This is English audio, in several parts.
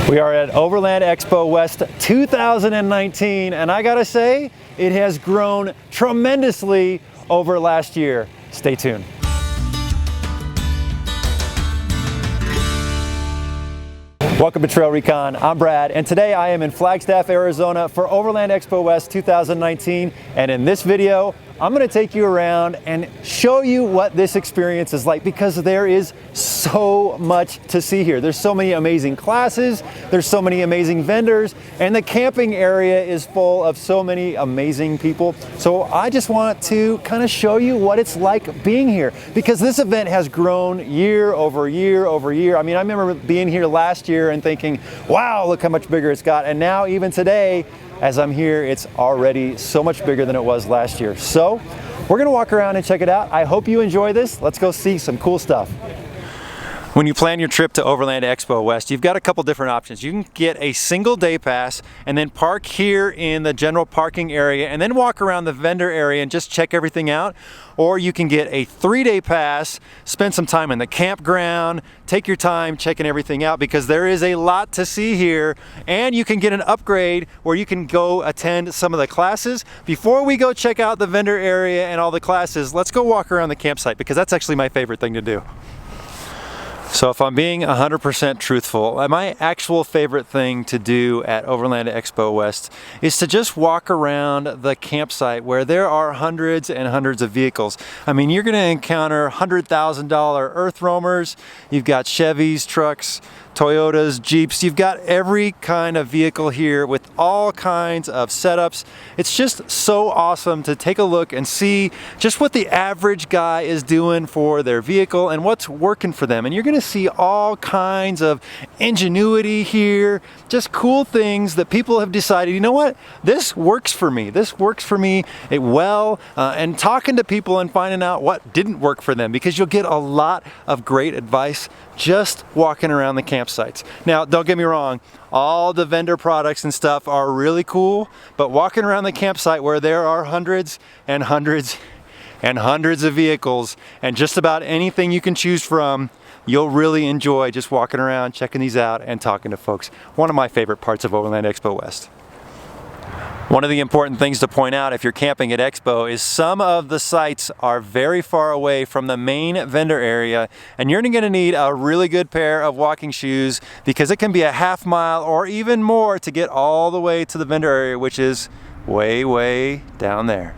We are at Overland Expo West 2019, and I gotta say, it has grown tremendously over last year. Stay tuned. Welcome to Trail Recon. I'm Brad, and today I am in Flagstaff, Arizona for Overland Expo West 2019, and in this video, I'm going to take you around and show you what this experience is like, because there is so much to see here. There's so many amazing classes, there's so many amazing vendors, and the camping area is full of so many amazing people. So I just want to kind of show you what it's like being here, because this event has grown year over year over year. I mean, I remember being here last year and thinking, wow, look how much bigger it's got. And now even today, as I'm here, it's already so much bigger than it was last year. So we're gonna walk around and check it out. I hope you enjoy this. Let's go see some cool stuff. When you plan your trip to Overland Expo West, you've got a couple different options. You can get a single day pass and then park here in the general parking area and then walk around the vendor area and just check everything out. Or you can get a 3-day pass, spend some time in the campground, take your time checking everything out, because there is a lot to see here. And you can get an upgrade where you can go attend some of the classes. Before we go check out the vendor area and all the classes, let's go walk around the campsite, because that's actually my favorite thing to do. So if I'm being 100% truthful, my actual favorite thing to do at Overland Expo West is to just walk around the campsite where there are hundreds and hundreds of vehicles. I mean, you're gonna encounter $100,000 earth roamers, you've got Chevys, trucks, Toyotas, Jeeps, you've got every kind of vehicle here with all kinds of setups. It's just so awesome to take a look and see just what the average guy is doing for their vehicle and what's working for them. And you're gonna see all kinds of ingenuity here, just cool things that people have decided, you know what, this works for me. This works for me well, and talking to people and finding out what didn't work for them, because you'll get a lot of great advice just walking around the campsites. Now, don't get me wrong, all the vendor products and stuff are really cool, but walking around the campsite where there are hundreds and hundreds and hundreds of vehicles and just about anything you can choose from, you'll really enjoy just walking around, checking these out, and talking to folks. One of my favorite parts of Overland Expo West. One of the important things to point out if you're camping at Expo is some of the sites are very far away from the main vendor area, and you're going to need a really good pair of walking shoes, because it can be a half mile or even more to get all the way to the vendor area, which is way down there.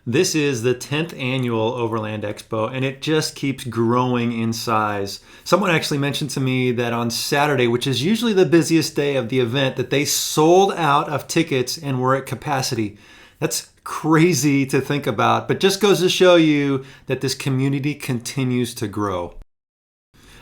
This is the 10th annual Overland Expo, and it just keeps growing in size. Someone actually mentioned to me that on Saturday, which is usually the busiest day of the event, that they sold out of tickets and were at capacity. That's crazy to think about, but just goes to show you that this community continues to grow.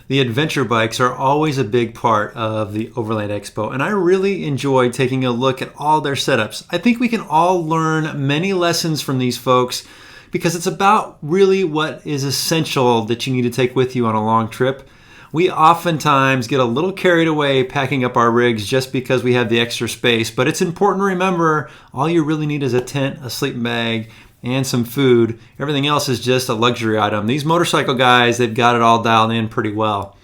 The adventure bikes are always a big part of the Overland Expo, and I really enjoy taking a look at all their setups. I think we can all learn many lessons from these folks, because it's about really what is essential that you need to take with you on a long trip. We oftentimes get a little carried away packing up our rigs just because we have the extra space, but it's important to remember all you really need is a tent, a sleeping bag, and some food. Everything else is just a luxury item. These motorcycle guys, they've got it all dialed in pretty well.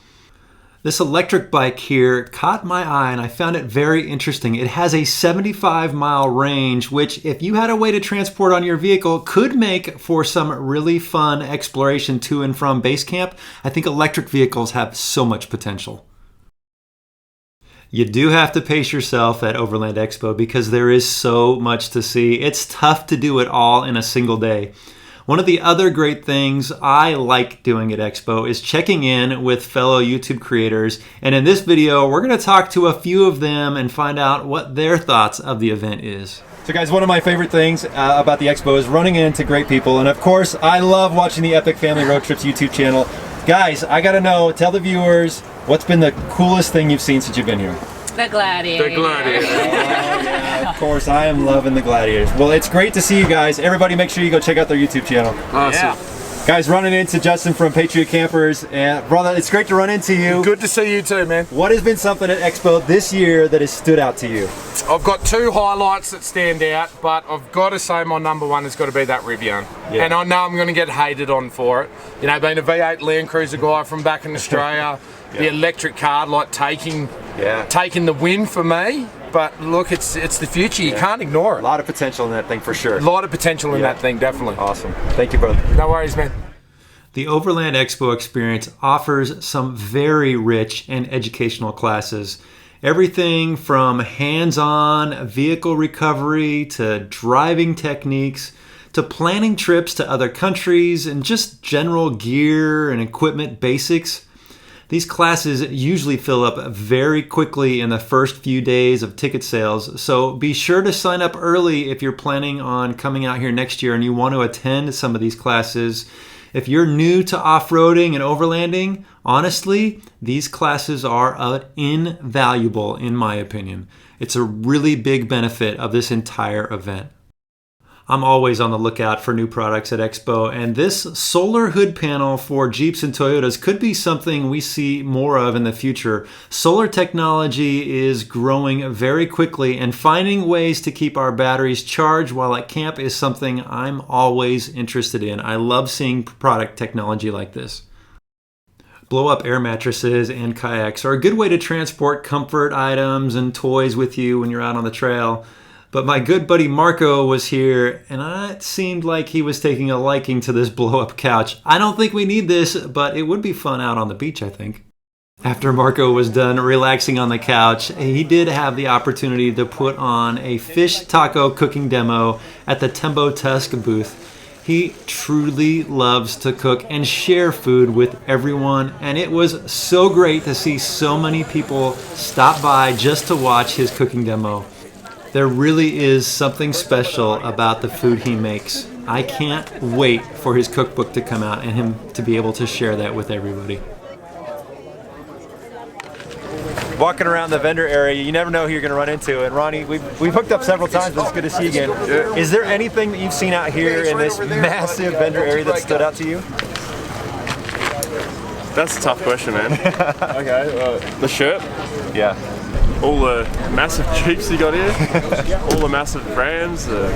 This electric bike here caught my eye, and I found it very interesting. It has a 75-mile range, which if you had a way to transport on your vehicle could make for some really fun exploration to and from base camp. I think electric vehicles have so much potential. You do have to pace yourself at Overland Expo, because there is so much to see. It's tough to do it all in a single day. One of the other great things I like doing at Expo is checking in with fellow YouTube creators. And in this video, we're going to talk to a few of them and find out what their thoughts of the event is. So guys, one of my favorite things about the Expo is running into great people. And of course, I love watching the Epic Family Road Trips YouTube channel. Guys, I gotta know, tell the viewers, what's been the coolest thing you've seen since you've been here? The gladiator. The gladiator. Oh, yeah, of course, I am loving the gladiators. Well, it's great to see you guys. Everybody make sure you go check out their YouTube channel. Awesome. Yeah. Guys, running into Justin from Patriot Campers. And brother, it's great to run into you. Good to see you too, man. What has been something at Expo this year that has stood out to you? I've got two highlights that stand out, but I've got to say my number one has got to be that Rivian. Yeah. And I know I'm going to get hated on for it. You know, being a V8 Land Cruiser guy from back in Australia, the electric car like taking the win for me. But look, it's the future. You can't ignore it. A lot of potential in that thing for sure. A lot of potential in that thing, definitely. Awesome. Thank you, brother. No worries, man. The Overland Expo experience offers some very rich and educational classes. Everything from hands-on vehicle recovery to driving techniques to planning trips to other countries and just general gear and equipment basics. These classes usually fill up very quickly in the first few days of ticket sales, so be sure to sign up early if you're planning on coming out here next year and you want to attend some of these classes. If you're new to off-roading and overlanding, honestly, these classes are invaluable in my opinion. It's a really big benefit of this entire event. I'm always on the lookout for new products at Expo, and this solar hood panel for Jeeps and Toyotas could be something we see more of in the future. Solar technology is growing very quickly, and finding ways to keep our batteries charged while at camp is something I'm always interested in. I love seeing product technology like this. Blow-up air mattresses and kayaks are a good way to transport comfort items and toys with you when you're out on the trail. But my good buddy Marco was here, and it seemed like he was taking a liking to this blow-up couch. I don't think we need this, but it would be fun out on the beach, I think. After Marco was done relaxing on the couch, he did have the opportunity to put on a fish taco cooking demo at the Tembo Tusk booth. He truly loves to cook and share food with everyone, and it was so great to see so many people stop by just to watch his cooking demo. There really is something special about the food he makes. I can't wait for his cookbook to come out and him to be able to share that with everybody. Walking around the vendor area, you never know who you're going to run into. And Ronnie, we've hooked up several times, but it's good to see you again. Yeah. Is there anything that you've seen out here in this massive vendor area that stood out to you? That's a tough question, man. Okay, the shirt. Yeah. All the massive Jeeps you got here, all the massive brands, the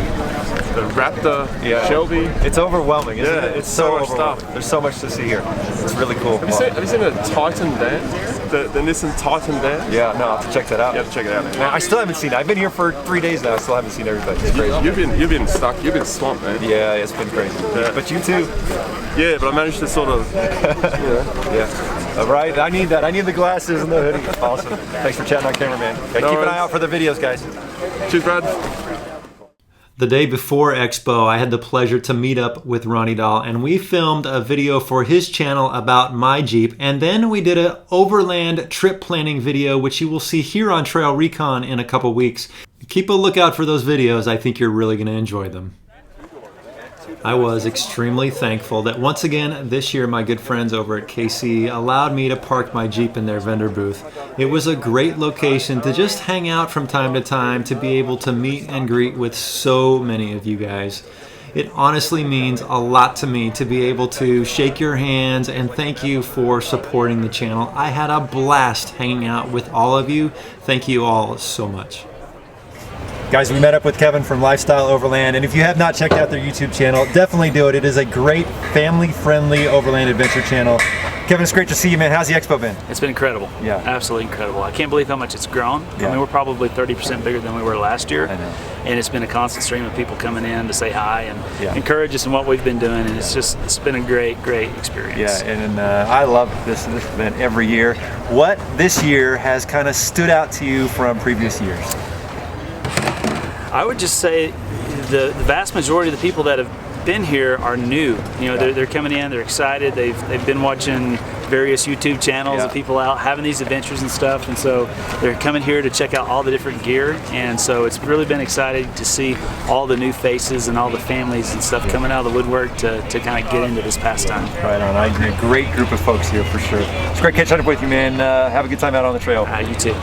Raptor, Shelby. It's overwhelming, isn't it? It's so much stuff. There's so much to see here. It's really cool. Have you seen the Titan van? The Nissan Titan van? Yeah, no, I'll have to check that out. You have to check it out, man. I still haven't seen it. I've been here for 3 days now. I still haven't seen everything. It's crazy. You've been stuck. You've been swamped, man. Yeah, it's been crazy. Yeah. But you too. Yeah, but I managed to sort of. Yeah. All right, I need that. I need the glasses and the hoodie. Awesome. Thanks for chatting on camera, man. Okay, keep an eye out for the videos, guys. Cheers, Brad. The day before Expo, I had the pleasure to meet up with Ronnie Dahl, and we filmed a video for his channel about my Jeep, and then we did an overland trip planning video, which you will see here on Trail Recon in a couple weeks. Keep a lookout for those videos. I think you're really going to enjoy them. I was extremely thankful that once again this year my good friends over at KC allowed me to park my Jeep in their vendor booth. It was a great location to just hang out from time to time, to be able to meet and greet with so many of you guys. It honestly means a lot to me to be able to shake your hands and thank you for supporting the channel. I had a blast hanging out with all of you. Thank you all so much. Guys, we met up with Kevin from Lifestyle Overland, and if you have not checked out their YouTube channel, definitely do it. It is a great family-friendly overland adventure channel. Kevin, it's great to see you, man. How's the expo been? It's been incredible. Yeah. Absolutely incredible. I can't believe how much it's grown. Yeah. I mean, we're probably 30% bigger than we were last year. I know. And it's been a constant stream of people coming in to say hi and encourage us in what we've been doing, and it's been a great experience. Yeah, and I love this event every year. What this year has kind of stood out to you from previous years? I would just say the vast majority of the people that have been here are new. You know, they're coming in, they're excited, they've been watching various YouTube channels of people out having these adventures and stuff, and so they're coming here to check out all the different gear, and so it's really been exciting to see all the new faces and all the families and stuff coming out of the woodwork to kind of get into this pastime. Right on, I agree. Great group of folks here for sure. It's great catching up with you, man. Have a good time out on the trail. You too.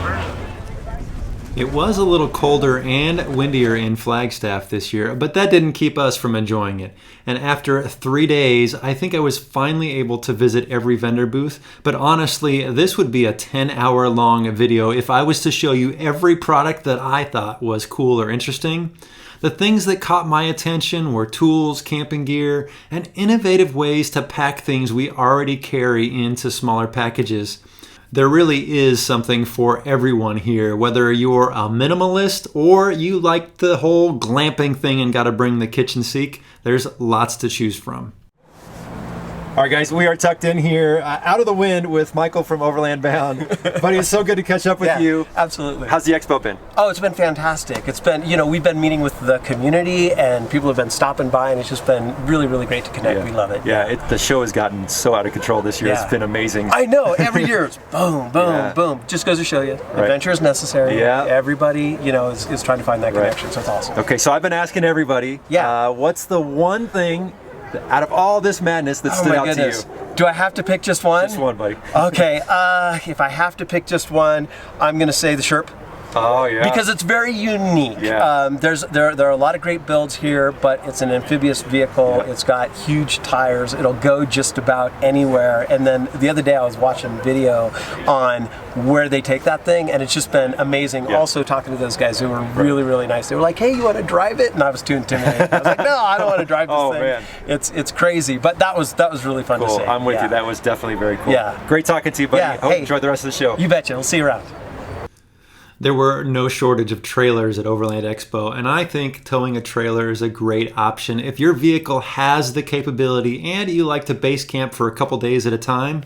It was a little colder and windier in Flagstaff this year, but that didn't keep us from enjoying it. And after 3 days, I think I was finally able to visit every vendor booth. But honestly, this would be a 10-hour long video if I was to show you every product that I thought was cool or interesting. The things that caught my attention were tools, camping gear, and innovative ways to pack things we already carry into smaller packages. There really is something for everyone here, whether you're a minimalist or you like the whole glamping thing and got to bring the kitchen sink. There's lots to choose from. All right, guys, we are tucked in here, out of the wind with Michael from Overland Bound. Buddy, it's so good to catch up with you. Absolutely. How's the expo been? Oh, it's been fantastic. It's been, you know, we've been meeting with the community and people have been stopping by, and it's just been really, really great to connect. Yeah. We love it. Yeah, the show has gotten so out of control this year. Yeah. It's been amazing. I know, every year it's boom, boom, boom. Just goes to show you, adventure is necessary. Yeah. Everybody, you know, is trying to find that connection, so it's awesome. Okay, so I've been asking everybody, what's the one thing out of all this madness that stood out to you? Do I have to pick just one? Just one, buddy. Okay, if I have to pick just one, I'm gonna say the Sherp. Oh yeah. Because it's very unique. Yeah. There are a lot of great builds here, but it's an amphibious vehicle. Yeah. It's got huge tires. It'll go just about anywhere. And then the other day I was watching video on where they take that thing, and it's just been amazing. Yeah. Also talking to those guys who were really, really nice. They were like, "Hey, you want to drive it?" And I was too intimidated. I was like, "No, I don't want to drive this thing." Man. It's crazy, but that was really fun to see. I'm with you. That was definitely very cool. Yeah. Great talking to you, buddy. Yeah. Hope you enjoyed the rest of the show. You betcha. We'll see you around. There were no shortage of trailers at Overland Expo, and I think towing a trailer is a great option if your vehicle has the capability and you like to base camp for a couple days at a time.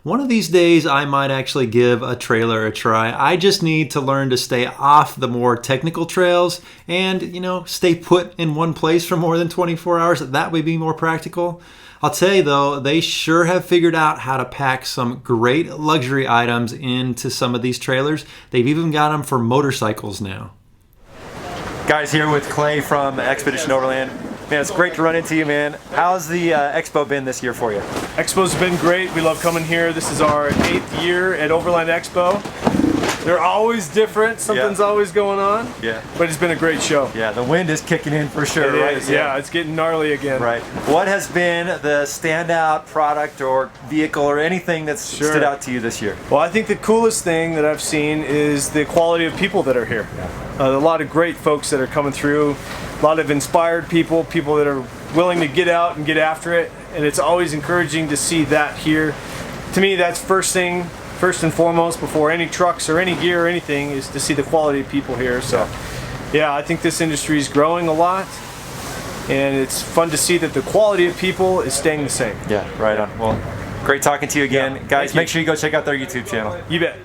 One of these days I might actually give a trailer a try. I just need to learn to stay off the more technical trails and, you know, stay put in one place for more than 24 hours. That would be more practical. I'll tell you though, they sure have figured out how to pack some great luxury items into some of these trailers. They've even got them for motorcycles now. Guys, here with Clay from Expedition Overland. Man, it's great to run into you, man. How's the expo been this year for you? Expo's been great. We love coming here. This is our 8th year at Overland Expo. They're always different. Something's always going on. Yeah. But it's been a great show. Yeah, the wind is kicking in for sure. It is. Yeah, it's getting gnarly again. Right. What has been the standout product or vehicle or anything that's stood out to you this year? Well, I think the coolest thing that I've seen is the quality of people that are here. A lot of great folks that are coming through. A lot of inspired people that are willing to get out and get after it. And it's always encouraging to see that here. To me, that's first and foremost, before any trucks or any gear or anything, is to see the quality of people here. So yeah, I think this industry is growing a lot, and it's fun to see that the quality of people is staying the same. Yeah, right on. Well, great talking to you again. Guys, make sure you go check out their YouTube channel. You bet.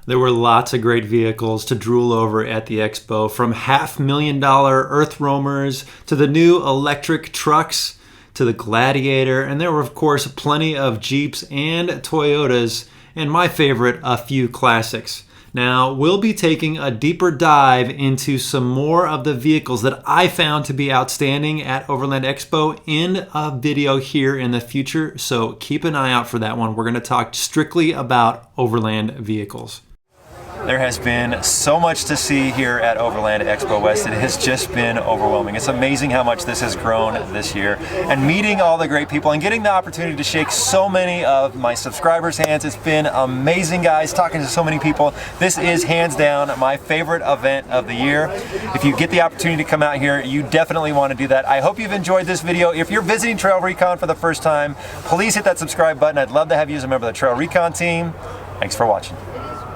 There were lots of great vehicles to drool over at the expo, from $500,000 Earth Roamers to the new electric trucks to the Gladiator, and there were of course plenty of Jeeps and Toyotas, and my favorite, a few classics. Now, we'll be taking a deeper dive into some more of the vehicles that I found to be outstanding at Overland Expo in a video here in the future, so keep an eye out for that one. We're going to talk strictly about Overland vehicles. There has been so much to see here at Overland Expo West. It has just been overwhelming. It's amazing how much this has grown this year. And meeting all the great people and getting the opportunity to shake so many of my subscribers' hands, it's been amazing, guys, talking to so many people. This is hands down my favorite event of the year. If you get the opportunity to come out here, you definitely want to do that. I hope you've enjoyed this video. If you're visiting Trail Recon for the first time, please hit that subscribe button. I'd love to have you as a member of the Trail Recon team. Thanks for watching.